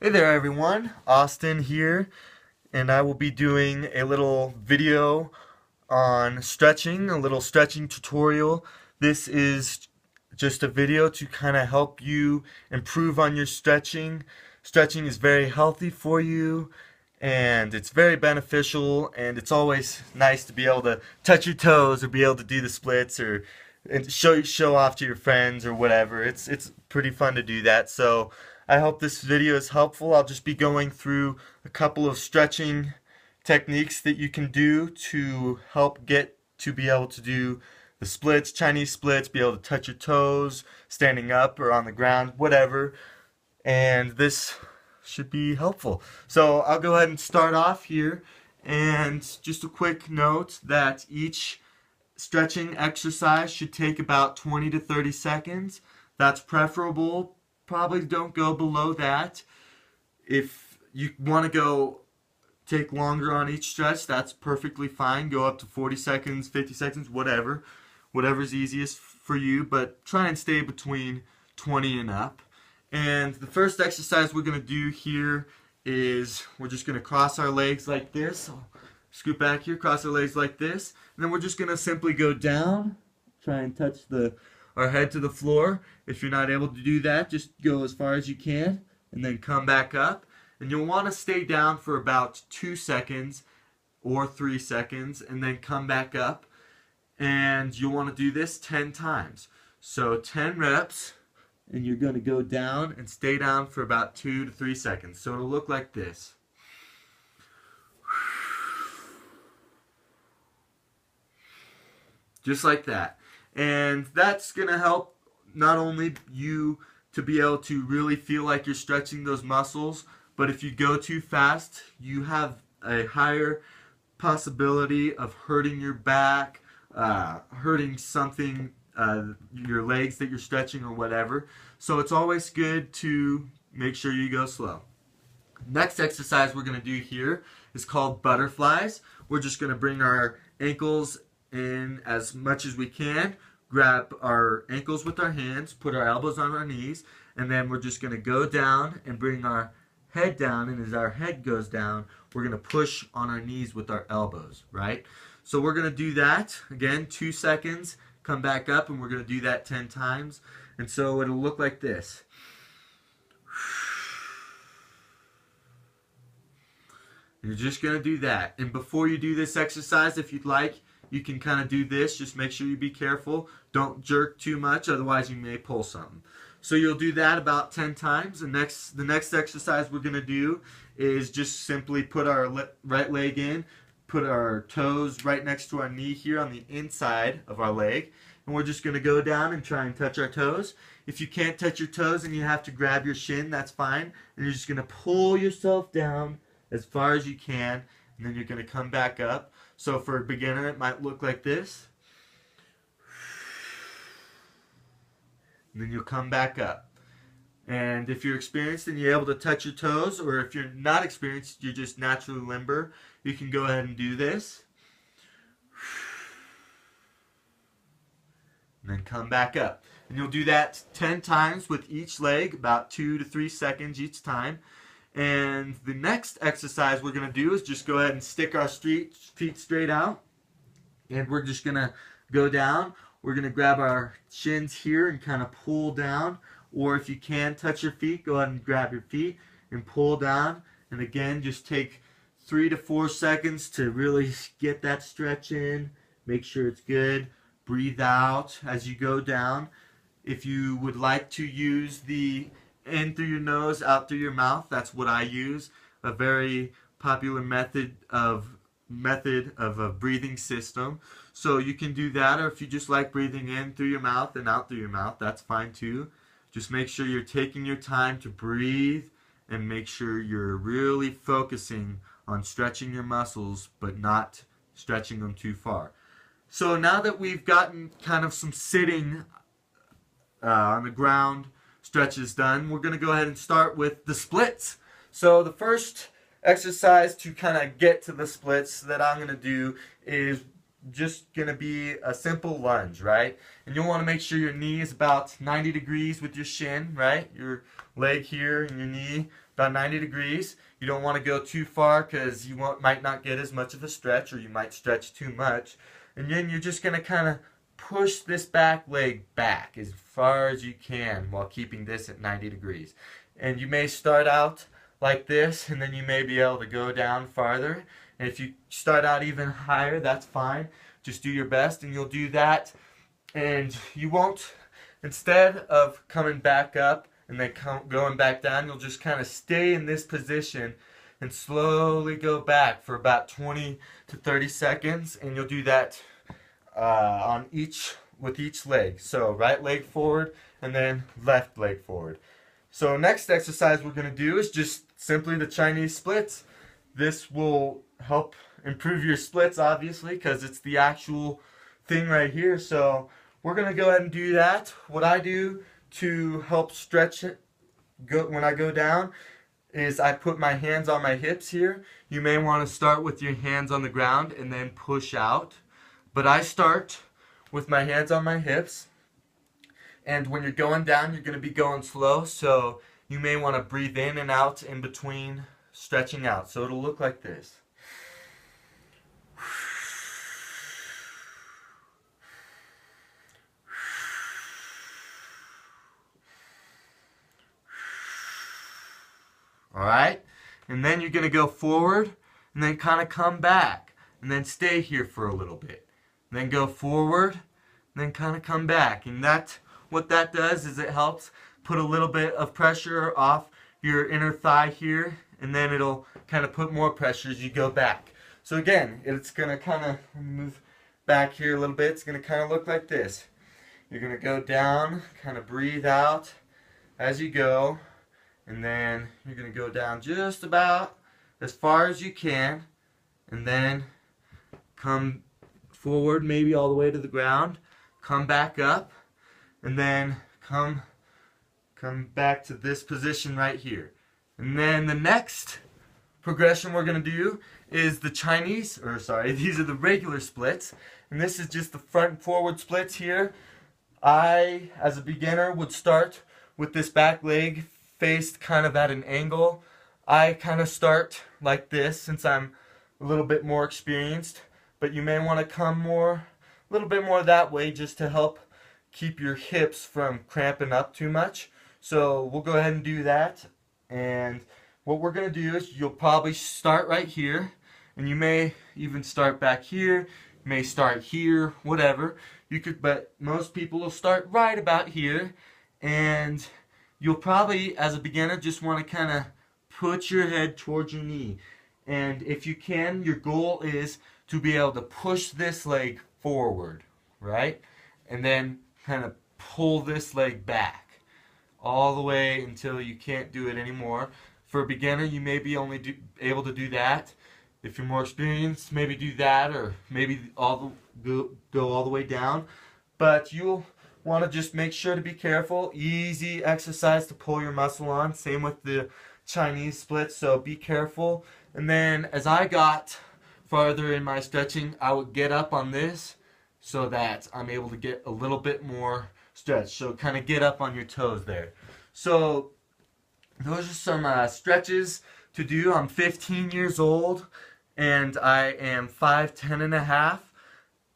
Hey there everyone, Austin here, and I will be doing a little video on stretching, a little stretching tutorial. This is just a video to kind of help you improve on your stretching. Stretching is very healthy for you and it's very beneficial, and it's always nice to be able to touch your toes or be able to do the splits or and show off to your friends or whatever. It's pretty fun to do that. So I hope this video is helpful. I'll just be going through a couple of stretching techniques that you can do to help get to be able to do the splits, Chinese splits, be able to touch your toes, standing up or on the ground, whatever. And this should be helpful. So I'll go ahead and start off here. And just a quick note that each stretching exercise should take about 20 to 30 seconds. That's preferable. Probably don't go below that. If you want to go take longer on each stretch, that's perfectly fine. Go up to 40 seconds, 50 seconds, whatever's easiest for you, but try and stay between 20 and up. And the first exercise we're going to do here is we're just going to cross our legs like this. I'll scoot back here, cross our legs like this, and then we're just going to simply go down, try and touch our head to the floor. If you're not able to do that, just go as far as you can and then come back up. And you'll want to stay down for about 2 seconds or 3 seconds and then come back up. And you'll want to do this 10 times. So 10 reps, and you're going to go down and stay down for about 2 to 3 seconds. So it'll look like this. Just like that. And that's going to help not only you to be able to really feel like you're stretching those muscles, but if you go too fast, you have a higher possibility of hurting your back, hurting something, your legs that you're stretching or whatever. So it's always good to make sure you go slow. Next exercise we're going to do here is called butterflies. We're just going to bring our ankles in as much as we can, grab our ankles with our hands, put our elbows on our knees, and then we're just going to go down and bring our head down, and as our head goes down, we're going to push on our knees with our elbows, right? So we're going to do that, again, 2 seconds, come back up, and we're going to do that 10 times. And so it'll look like this. You're just going to do that. And before you do this exercise, if you'd like, you can kind of do this. Just make sure you be careful. Don't jerk too much, otherwise you may pull something. So you'll do that about 10 times. The next exercise we're going to do is just simply put our right leg in, put our toes right next to our knee here on the inside of our leg, and we're just going to go down and try and touch our toes. If you can't touch your toes and you have to grab your shin, that's fine. And you're just going to pull yourself down as far as you can, and then you're going to come back up. So for a beginner, it might look like this. And then you'll come back up. And if you're experienced and you're able to touch your toes, or if you're not experienced, you're just naturally limber, you can go ahead and do this. And then come back up. And you'll do that 10 times with each leg, about 2 to 3 seconds each time. And the next exercise we're going to do is just go ahead and stick our feet straight out. And we're just going to go down. We're going to grab our shins here and kind of pull down. Or if you can touch your feet, go ahead and grab your feet and pull down. And again, just take 3 to 4 seconds to really get that stretch in. Make sure it's good. Breathe out as you go down. If you would like to use the in through your nose, out through your mouth, that's what I use. A very popular method of a breathing system. So you can do that, or if you just like breathing in through your mouth and out through your mouth, that's fine too. Just make sure you're taking your time to breathe and make sure you're really focusing on stretching your muscles but not stretching them too far. So now that we've gotten kind of some sitting on the ground stretches done, we're going to go ahead and start with the splits. So the first exercise to kind of get to the splits that I'm going to do is just going to be a simple lunge, right? And you'll want to make sure your knee is about 90 degrees with your shin, right? Your leg here in your knee, about 90 degrees. You don't want to go too far because you might not get as much of a stretch, or you might stretch too much. And then you're just going to kind of push this back leg back as far as you can while keeping this at 90 degrees. And you may start out like this, and then you may be able to go down farther. And if you start out even higher, that's fine. Just do your best, and you'll do that. And you won't, instead of coming back up and then going back down, you'll just kind of stay in this position and slowly go back for about 20 to 30 seconds. And you'll do that with each leg. So right leg forward and then left leg forward. So next exercise we're going to do is just simply the Chinese splits. This will help improve your splits, obviously, because it's the actual thing right here. So we're going to go ahead and do that. What I do to help stretch it when I go down is I put my hands on my hips here. You may want to start with your hands on the ground and then push out. But I start with my hands on my hips. And when you're going down, you're going to be going slow, so you may want to breathe in and out in between stretching out. So it'll look like this. Alright? And then you're going to go forward and then kind of come back and then stay here for a little bit. And then go forward and then kind of come back. And what that does is it helps put a little bit of pressure off your inner thigh here, and then it'll kind of put more pressure as you go back. So again, it's going to kind of move back here a little bit. It's going to kind of look like this. You're going to go down, kind of breathe out as you go, and then you're going to go down just about as far as you can, and then come forward maybe all the way to the ground, come back up, and then come back to this position right here. And then the next progression we're going to do is the these are the regular splits. And this is just the front and forward splits here. I, as a beginner, would start with this back leg faced kind of at an angle. I kind of start like this since I'm a little bit more experienced. But you may want to come a little bit more that way just to help keep your hips from cramping up too much. So we'll go ahead and do that. And what we're going to do is you'll probably start right here, and you may even start back here, you may start here, whatever. But most people will start right about here, and you'll probably, as a beginner, just want to kind of put your head towards your knee. And if you can, your goal is to be able to push this leg forward, right? And then kind of pull this leg back all the way until you can't do it anymore. For a beginner, you may be only able to do that. If you're more experienced, maybe do that, or maybe go all the way down. But you'll want to just make sure to be careful. Easy exercise to pull your muscle on. Same with the Chinese splits, so be careful. And then as I got farther in my stretching, I would get up on this so that I'm able to get a little bit more stretch. So kind of get up on your toes there. So those are some stretches to do. I'm 15 years old and I am 5'10" and a half.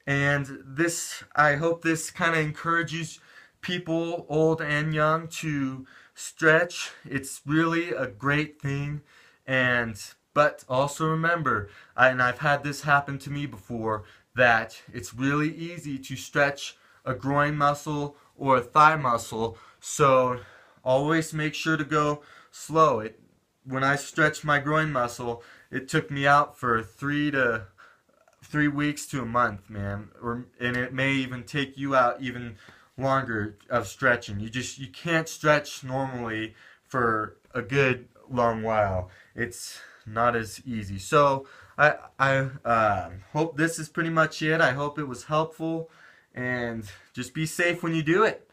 And this, I hope this kind of encourages people, old and young, to stretch. It's really a great thing. But also remember, and I've had this happen to me before, that it's really easy to stretch a groin muscle or a thigh muscle. So always make sure to go slow. When I stretched my groin muscle, it took me out for 3 weeks to a month, man. And it may even take you out even longer of stretching. You can't stretch normally for a good long while. It's not as easy. So I hope this is pretty much it. I hope it was helpful, and just be safe when you do it.